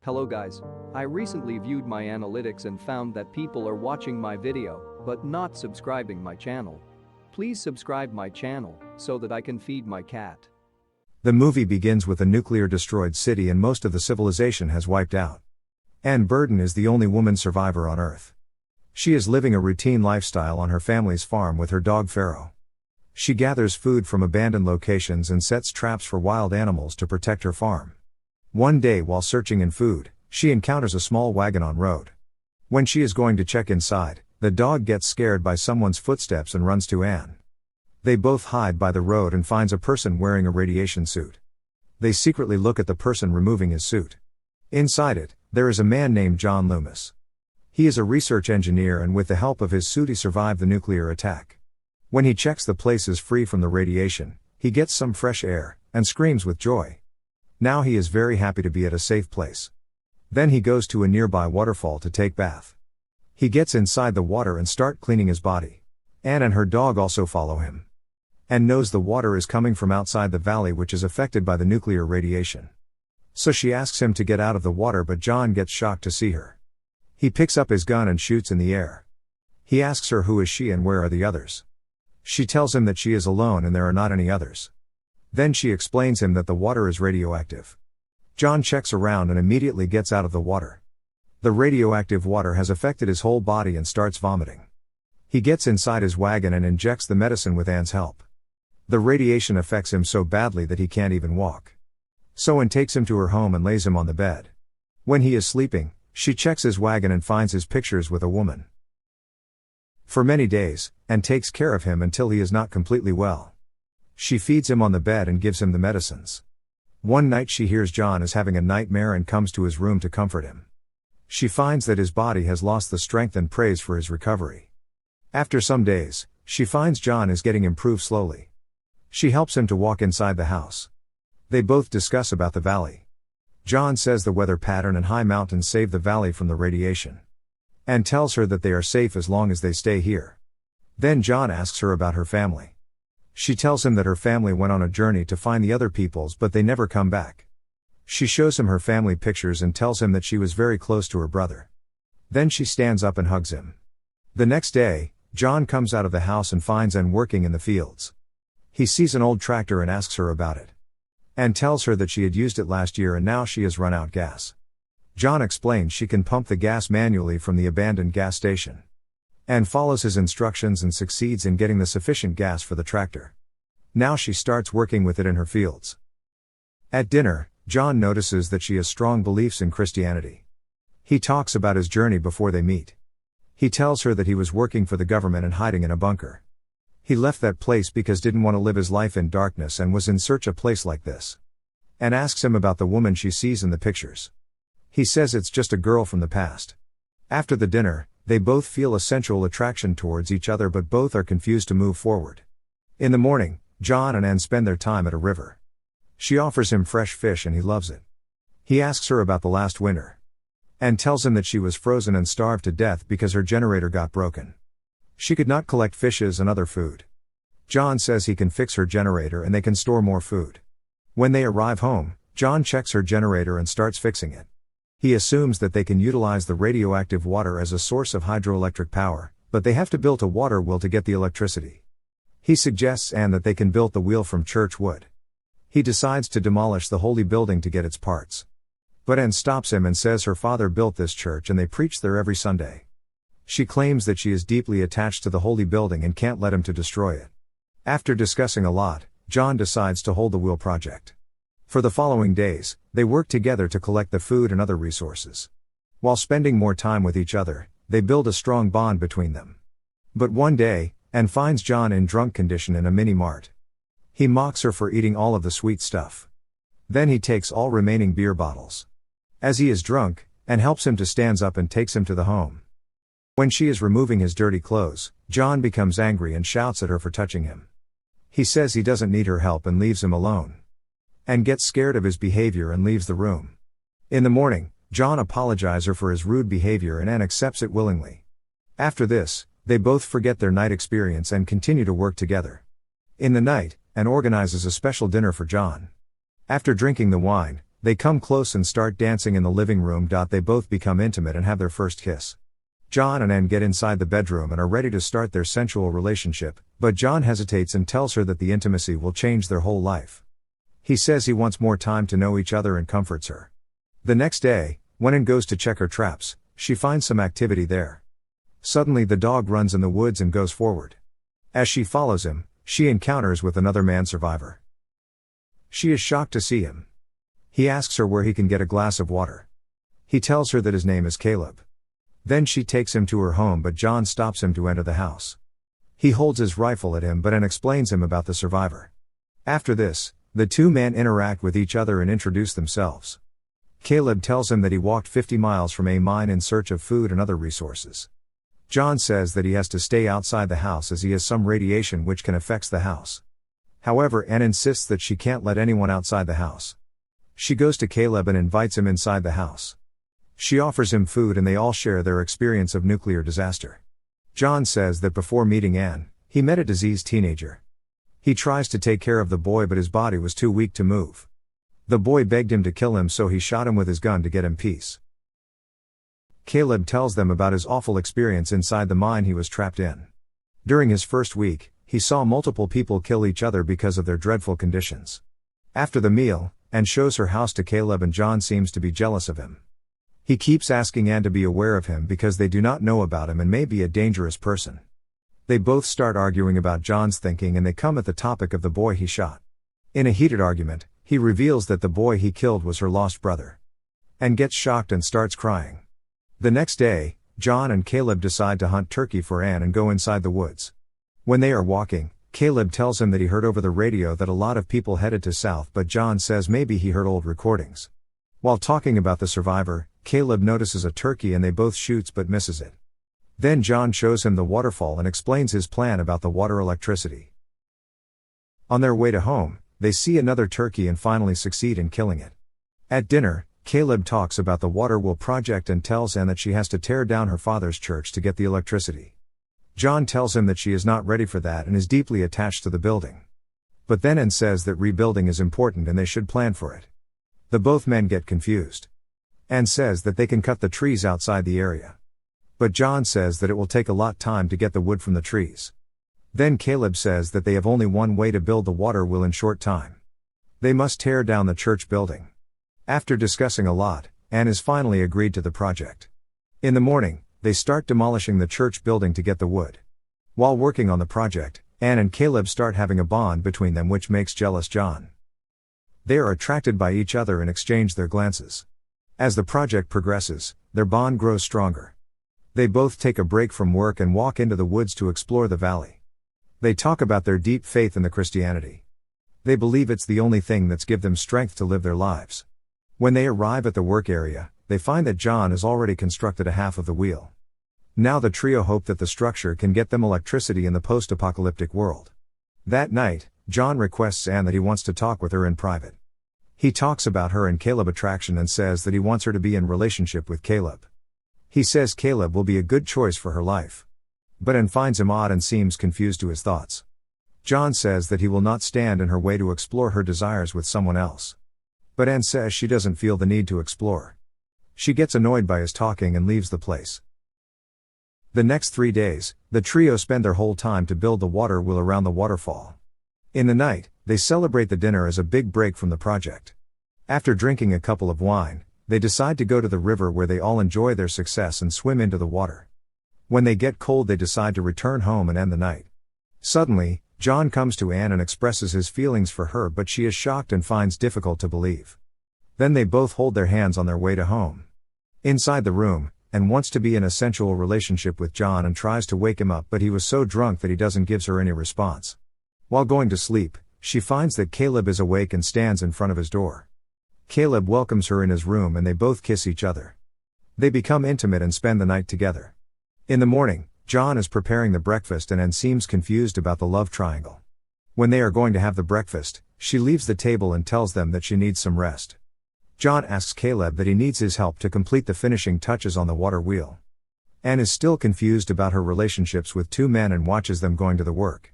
Hello guys. I recently viewed my analytics and found that people are watching my video but not subscribing my channel. Please subscribe my channel so that I can feed my cat. The movie begins with a nuclear-destroyed city and most of the civilization has wiped out. Anne Burden is the only woman survivor on Earth. She is living a routine lifestyle on her family's farm with her dog Pharaoh. She gathers food from abandoned locations and sets traps for wild animals to protect her farm. One day while searching in food, she encounters a small wagon on road. When she is going to check inside, the dog gets scared by someone's footsteps and runs to Anne. They both hide by the road and finds a person wearing a radiation suit. They secretly look at the person removing his suit. Inside it, there is a man named John Loomis. He is a research engineer and with the help of his suit he survived the nuclear attack. When he checks the place is free from the radiation, he gets some fresh air, and screams with joy. Now he is very happy to be at a safe place. Then he goes to a nearby waterfall to take bath. He gets inside the water and start cleaning his body. Anne and her dog also follow him. Anne knows the water is coming from outside the valley which is affected by the nuclear radiation. So she asks him to get out of the water but John gets shocked to see her. He picks up his gun and shoots in the air. He asks her who is she and where are the others. She tells him that she is alone and there are not any others. Then she explains him that the water is radioactive. John checks around and immediately gets out of the water. The radioactive water has affected his whole body and starts vomiting. He gets inside his wagon and injects the medicine with Anne's help. The radiation affects him so badly that he can't even walk. So Anne takes him to her home and lays him on the bed. When he is sleeping, she checks his wagon and finds his pictures with a woman. For many days, Anne takes care of him until he is not completely well. She feeds him on the bed and gives him the medicines. One night she hears John is having a nightmare and comes to his room to comfort him. She finds that his body has lost the strength and prays for his recovery. After some days, she finds John is getting improved slowly. She helps him to walk inside the house. They both discuss about the valley. John says the weather pattern and high mountains save the valley from the radiation. Anne tells her that they are safe as long as they stay here. Then John asks her about her family. She tells him that her family went on a journey to find the other peoples but they never come back. She shows him her family pictures and tells him that she was very close to her brother. Then she stands up and hugs him. The next day, John comes out of the house and finds Anne working in the fields. He sees an old tractor and asks her about it. Anne tells her that she had used it last year and now she has run out gas. John explains she can pump the gas manually from the abandoned gas station. Anne follows his instructions and succeeds in getting the sufficient gas for the tractor. Now she starts working with it in her fields. At dinner, John notices that she has strong beliefs in Christianity. He talks about his journey before they meet. He tells her that he was working for the government and hiding in a bunker. He left that place because didn't want to live his life in darkness and was in search of a place like this. Anne asks him about the woman she sees in the pictures. He says it's just a girl from the past. After the dinner, they both feel a sensual attraction towards each other but both are confused to move forward. In the morning, John and Anne spend their time at a river. She offers him fresh fish and he loves it. He asks her about the last winter. Anne tells him that she was frozen and starved to death because her generator got broken. She could not collect fishes and other food. John says he can fix her generator and they can store more food. When they arrive home, John checks her generator and starts fixing it. He assumes that they can utilize the radioactive water as a source of hydroelectric power, but they have to build a water wheel to get the electricity. He suggests Anne that they can build the wheel from church wood. He decides to demolish the holy building to get its parts. But Anne stops him and says her father built this church and they preach there every Sunday. She claims that she is deeply attached to the holy building and can't let him to destroy it. After discussing a lot, John decides to hold the wheel project. For the following days, they work together to collect the food and other resources. While spending more time with each other, they build a strong bond between them. But one day, Anne finds John in drunk condition in a mini-mart. He mocks her for eating all of the sweet stuff. Then he takes all remaining beer bottles. As he is drunk, Anne helps him to stand up and takes him to the home. When she is removing his dirty clothes, John becomes angry and shouts at her for touching him. He says he doesn't need her help and leaves him alone. Anne gets scared of his behavior and leaves the room. In the morning, John apologizes her for his rude behavior and Anne accepts it willingly. After this, they both forget their night experience and continue to work together. In the night, Anne organizes a special dinner for John. After drinking the wine, They come close and start dancing in the living room. They both become intimate and have their first kiss. John and Anne get inside the bedroom and are ready to start their sensual relationship, but John hesitates and tells her that the intimacy will change their whole life. He says he wants more time to know each other and comforts her. The next day, when Anne goes to check her traps, she finds some activity there. Suddenly the dog runs in the woods and goes forward. As she follows him, she encounters with another man survivor. She is shocked to see him. He asks her where he can get a glass of water. He tells her that his name is Caleb. Then she takes him to her home, but John stops him to enter the house. He holds his rifle at him but Anne explains him about the survivor. After this, the two men interact with each other and introduce themselves. Caleb tells him that he walked 50 miles from a mine in search of food and other resources. John says that he has to stay outside the house as he has some radiation which can affect the house. However, Anne insists that she can't let anyone outside the house. She goes to Caleb and invites him inside the house. She offers him food and they all share their experience of nuclear disaster. John says that before meeting Anne, he met a diseased teenager. He tries to take care of the boy but his body was too weak to move. The boy begged him to kill him, so he shot him with his gun to get him peace. Caleb tells them about his awful experience inside the mine he was trapped in. During his first week, he saw multiple people kill each other because of their dreadful conditions. After the meal, Anne shows her house to Caleb and John seems to be jealous of him. He keeps asking Anne to be aware of him because they do not know about him and may be a dangerous person. They both start arguing about John's thinking and they come at the topic of the boy he shot. In a heated argument, he reveals that the boy he killed was her lost brother. Anne gets shocked and starts crying. The next day, John and Caleb decide to hunt turkey for Anne and go inside the woods. When they are walking, Caleb tells him that he heard over the radio that a lot of people headed to south, but John says maybe he heard old recordings. While talking about the survivor, Caleb notices a turkey and they both shoots but misses it. Then John shows him the waterfall and explains his plan about the water electricity. On their way to home, they see another turkey and finally succeed in killing it. At dinner, Caleb talks about the water wheel project and tells Anne that she has to tear down her father's church to get the electricity. John tells him that she is not ready for that and is deeply attached to the building. But then Anne says that rebuilding is important and they should plan for it. The both men get confused. Anne says that they can cut the trees outside the area. But John says that it will take a lot of time to get the wood from the trees. Then Caleb says that they have only one way to build the water wheel in short time. They must tear down the church building. After discussing a lot, Anne is finally agreed to the project. In the morning, they start demolishing the church building to get the wood. While working on the project, Anne and Caleb start having a bond between them which makes jealous John. They are attracted by each other and exchange their glances. As the project progresses, their bond grows stronger. They both take a break from work and walk into the woods to explore the valley. They talk about their deep faith in the Christianity. They believe it's the only thing that's give them strength to live their lives. When they arrive at the work area, they find that John has already constructed a half of the wheel. Now the trio hope that the structure can get them electricity in the post-apocalyptic world. That night, John requests Anne that he wants to talk with her in private. He talks about her and Caleb attraction and says that he wants her to be in relationship with Caleb. He says Caleb will be a good choice for her life. But Anne finds him odd and seems confused to his thoughts. John says that he will not stand in her way to explore her desires with someone else. But Anne says she doesn't feel the need to explore. She gets annoyed by his talking and leaves the place. The next 3 days, the trio spend their whole time to build the water wheel around the waterfall. In the night, they celebrate the dinner as a big break from the project. After drinking a couple of wine, they decide to go to the river where they all enjoy their success and swim into the water. When they get cold, they decide to return home and end the night. Suddenly, John comes to Anne and expresses his feelings for her, but she is shocked and finds difficult to believe. Then they both hold their hands on their way to home. Inside the room, Anne wants to be in a sensual relationship with John and tries to wake him up, but he was so drunk that he doesn't give her any response. While going to sleep, she finds that Caleb is awake and stands in front of his door. Caleb welcomes her in his room and they both kiss each other. They become intimate and spend the night together. In the morning, John is preparing the breakfast and Anne seems confused about the love triangle. When they are going to have the breakfast, she leaves the table and tells them that she needs some rest. John asks Caleb that he needs his help to complete the finishing touches on the water wheel. Anne is still confused about her relationships with two men and watches them going to the work.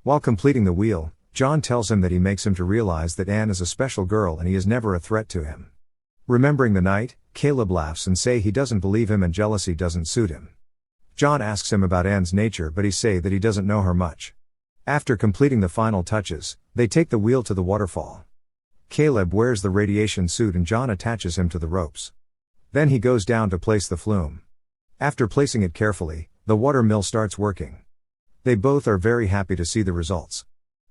While completing the wheel, John tells him that he makes him to realize that Anne is a special girl and he is never a threat to him. Remembering the night, Caleb laughs and say he doesn't believe him and jealousy doesn't suit him. John asks him about Anne's nature but he say that he doesn't know her much. After completing the final touches, they take the wheel to the waterfall. Caleb wears the radiation suit and John attaches him to the ropes. Then he goes down to place the flume. After placing it carefully, the water mill starts working. They both are very happy to see the results.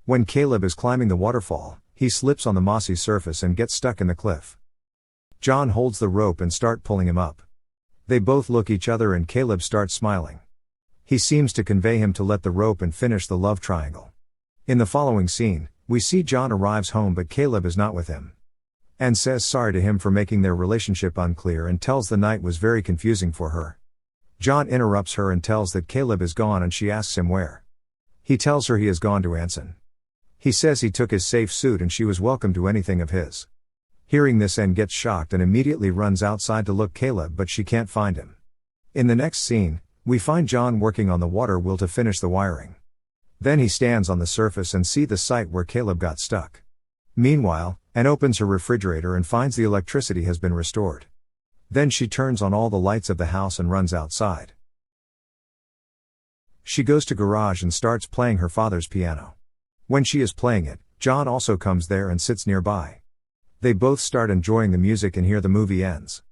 When Caleb is climbing the waterfall, he slips on the mossy surface and gets stuck in the cliff. John holds the rope and start pulling him up. They both look each other and Caleb starts smiling. He seems to convey him to let the rope and finish the love triangle. In the following scene, we see John arrives home but Caleb is not with him. Anne says sorry to him for making their relationship unclear and tells the night was very confusing for her. John interrupts her and tells that Caleb is gone and she asks him where. He tells her he has gone to Anson. He says he took his safe suit and she was welcome to anything of his. Hearing this, Anne gets shocked and immediately runs outside to look Caleb but she can't find him. In the next scene, we find John working on the water wheel to finish the wiring. Then he stands on the surface and see the site where Caleb got stuck. Meanwhile, Anne opens her refrigerator and finds the electricity has been restored. Then she turns on all the lights of the house and runs outside. She goes to garage and starts playing her father's piano. When she is playing it, John also comes there and sits nearby. They both start enjoying the music and here the movie ends.